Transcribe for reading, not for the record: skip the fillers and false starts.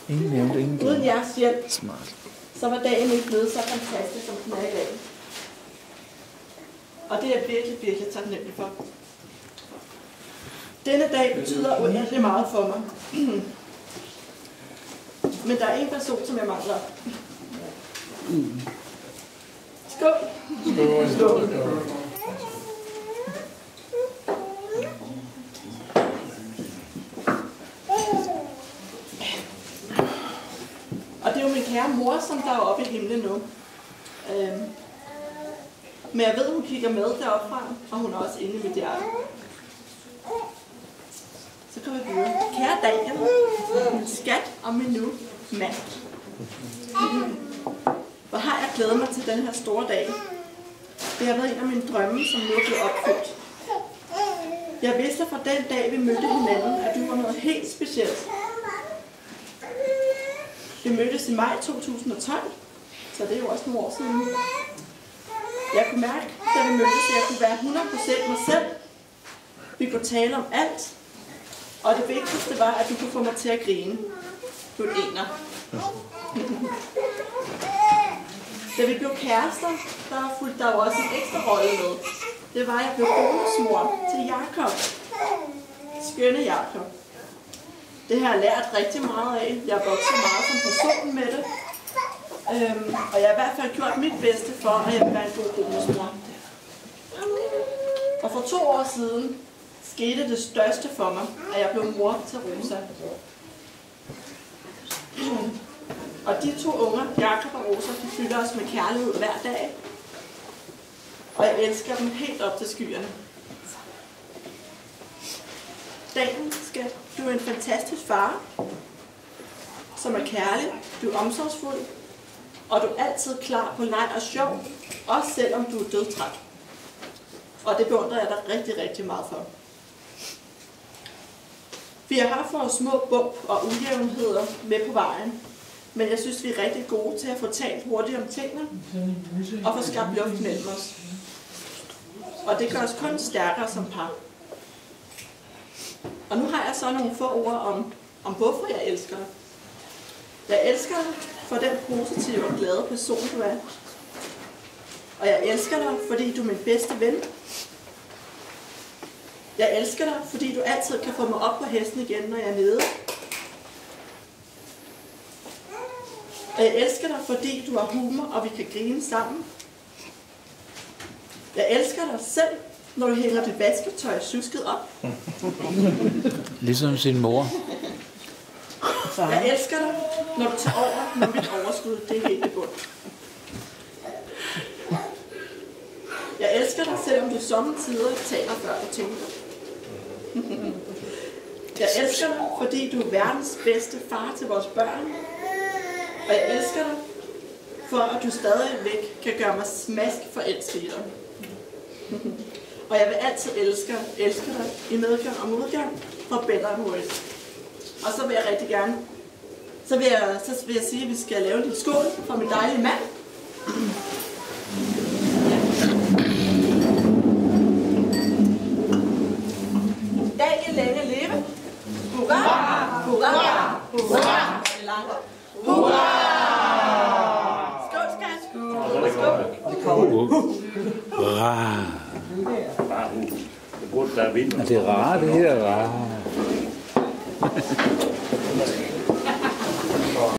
Ingen nævnt, ingen glemt. Uden jeres hjælp, Smart. så var dagen ikke blevet så fantastisk, som den er i dag. Og det er jeg virkelig, virkelig taknemmelig for. Denne dag betyder uendelig meget for mig. Men der er en person, som jeg mangler. Skål! Skål! Og det er jo min kære mor, som der er oppe i himlen nu. Men jeg ved, hun kigger med deroppe fra, og hun er også inde i mit hjerte. Så kommer vi videre. Kære Daniel, min skat og min nu mand. Hvor har jeg glædet mig til den her store dag. Det har været en af mine drømme, som nu er blevet opfyldt. Jeg vidste fra den dag, vi mødte hinanden, at du var noget helt specielt. Vi mødtes i maj 2012, så det er jo også nogle år siden. Jeg kunne mærke, da vi mødtes, at jeg kunne være 100% mig selv. Vi kunne tale om alt. Og det vigtigste var, at du kunne få mig til at grine. Du er en ener. Da vi blev kærester, der fulgte der jo også en ekstra rolle med. Det var, at jeg blev bonusmor til Jakob. Skønne Jakob. Det har jeg lært rigtig meget af. Jeg er vokset meget som person med det. Og jeg har i hvert fald gjort mit bedste for, at jeg vil være en god bonusmor. Og for 2 år siden skete det største for mig, at jeg blev mor til Rosa. Og de 2 unger, Jakob og Rosa, de fylder os med kærlighed hver dag. Og jeg elsker dem helt op til skyerne. Dagen skal du er en fantastisk far, som er kærlig, du er omsorgsfuld, og du er altid klar på leg og sjov, også selvom du er dødtræt. Og det beundrer jeg dig rigtig, rigtig meget for. Vi har haft vores små bump og ujævnheder med på vejen, men jeg synes, vi er rigtig gode til at få talt hurtigt om tingene og få skabt luft mellem os. Og det gør os kun stærkere som par. Og nu har jeg så nogle få ord om hvorfor jeg elsker dig. Jeg elsker dig for den positive og glade person, du er. Og jeg elsker dig, fordi du er min bedste ven. Jeg elsker dig, fordi du altid kan få mig op på hesten igen, når jeg er nede. Og jeg elsker dig, fordi du har humor, og vi kan grine sammen. Jeg elsker dig selv, når du hænger dit vasketøj susket op. Ligesom sin mor. Jeg elsker dig, når du tager over, når mit overskud det er helt i bund. Jeg elsker dig, selvom du sommetider taler før du tænker. Jeg elsker dig, fordi du er verdens bedste far til vores børn. Og jeg elsker dig, for at du stadigvæk kan gøre mig smask forelsket i dig. Og jeg vil altid elske dig i medgang og modgang for Better and Worse. Og så vil jeg rigtig gerne, så vil jeg sige, at vi skal lave en lille skål for min dejlige mand. Daniel længe leve. Hurra! Hurra! Hurra! Hurra! Skål, skat! Skål! Hurra! Det burde der vinde. Det er rart, det her. Rart.